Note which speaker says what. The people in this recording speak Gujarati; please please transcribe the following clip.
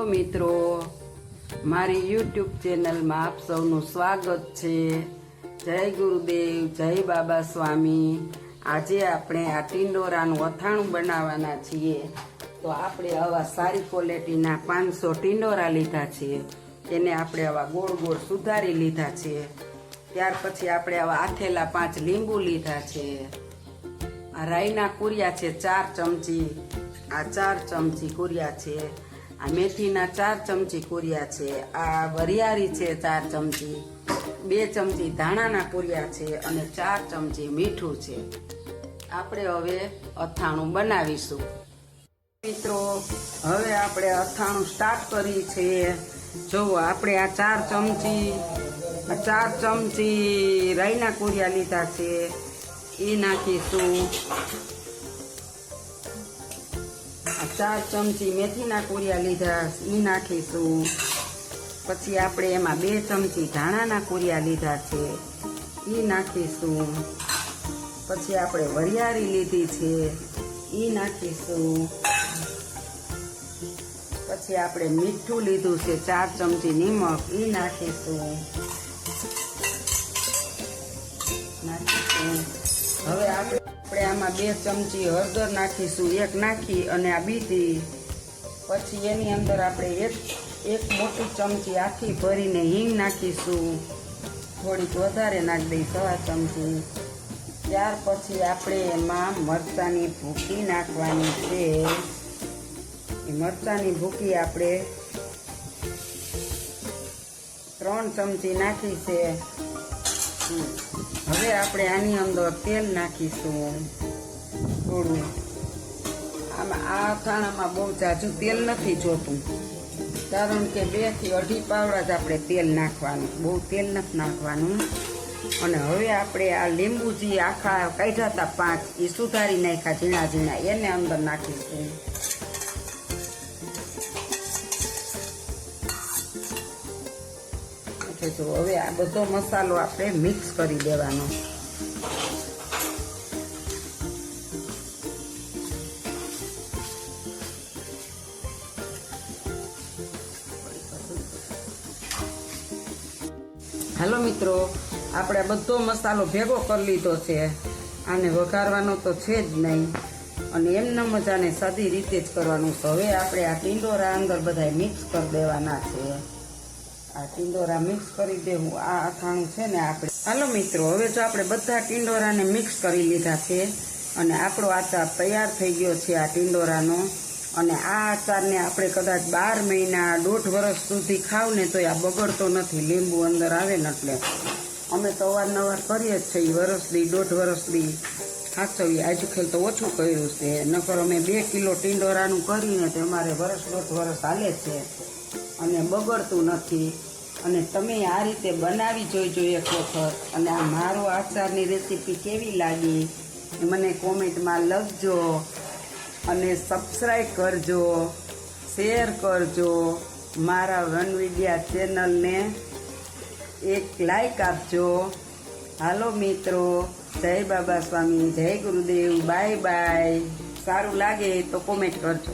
Speaker 1: મિત્રો, મારી યુટ્યુબ ચેનલમાં આપ સૌનું સ્વાગત છે। જય ગુરુદેવ, જય બાબા સ્વામી। આજે આપણે આ ટીંડોરાનું અથાણું બનાવવાના છીએ। તો આપણે આવા સારી ક્વોલિટીના 500 ટીંડોરા લીધા છે। એને આપણે આવા ગોળ ગોળ સુધારી લીધા છે। ત્યાર પછી આપણે આવા આથેલા 5 લીંબુ લીધા છે। આ રાઈના કુરિયા છે 4 ચમચી, આ 4 ચમચી કુરિયા છે। આ મેથીના 4 ચમચી કુરિયા છે। આ વરિયાળી છે 4 ચમચી, 2 ચમચી ધાણાના કુરિયા છે અને 4 ચમચી મીઠું છે। આપણે હવે અથાણું બનાવીશું। મિત્રો, હવે આપણે અથાણું સ્ટાર્ટ કરી છે। જો આપણે આ 4 ચમચી રાઈના કુરિયા લીધા છે, એ નાખીશું। 4 ચમચી મેથીના કુરિયા લીધા, એ નાખીશું। પછી આપણે એમાં 2 ચમચી ધાણાના કુરિયા લીધા છે, એ નાખીશું। પછી આપણે વરિયાળી લીધી છે, એ નાખીશું। પછી આપણે મીઠું લીધું છે 4 ચમચી નિમક, એ નાખીશું। હવે આપણે આમાં 2 ચમચી હળદર નાખીશું, 1 નાખી અને આ બીજી। પછી એની અંદર આપણે એક મોટી ચમચી આખી ભરીને હિંગ નાખીશું, થોડીક વધારે નાખી દઈ 1/2 ચમચી। ત્યાર પછી આપણે એમાં મરચાંની ભૂકી નાખવાની છે। એ મરચાંની ભૂકી આપણે 3 ચમચી નાખી છે। હવે આપણે આની અંદર તેલ નાખીશું થોડું। આમાં આ અથાણામાં બહુ જાજુ તેલ નથી જોતું, કારણ કે 2 થી 2.5 પાવડા જ આપણે તેલ નાખવાનું, બહુ તેલ નથી નાખવાનું। અને હવે આપણે આ લીંબુ જે આખા કાઢ્યા હતા 5, એ સુધારી નાખ્યા ઝીણા ઝીણા, એને અંદર નાખીશું। તો હવે આ બધો મસાલો આપણે મિક્સ કરી દેવાનો। હાલો મિત્રો, આપણે બધો મસાલો ભેગો કરી લીધો છે। આને વઘારવાનો તો છે જ નહીં, અને એમને મજાને સાદી રીતે જ કરવાનું છે। હવે આપણે આ ટીંડોરા અંદર બધા મિક્સ કરી દેવાના છે। આ ટીંડોરા મિક્સ કરી દેવું, આ અથાણું છે ને આપણે। હાલો મિત્રો, હવે જો આપણે બધા ટીંડોરાને મિક્સ કરી લીધા છે અને આપણો આચાર તૈયાર થઈ ગયો છે આ ટીંડોરાનો। અને આ આચારને આપણે કદાચ 12 મહિના 1.5 વર્ષ સુધી ખાવ ને તો આ બગડતો નથી, લીંબુ અંદર આવે ને એટલે। અમે તો અવારનવાર કરીએ જ છીએ, વર્ષ દી 1.5 વર્ષ દી સાચવીએ। આજકાલ તો ઓછું કર્યું છે, નકર અમે 2 કિલો ટીંડોરાનું કરીને તો અમારે 1.5 વર્ષ હાલે છે અને બગડતું નથી। અને તમે આ રીતે બનાવી જોઈજો એક વખત। અને આ મારો આચારની રેસીપી કેવી લાગી એ મને કોમેન્ટમાં લખજો, અને સબસ્ક્રાઈબ કરજો, શેર કરજો, મારા વનવિદ્યા ચેનલને એક લાઈક આપજો। હાલો મિત્રો, જય બાબા સ્વામી, જય ગુરુદેવ, બાય બાય। સારું લાગે તો કોમેન્ટ કરજો।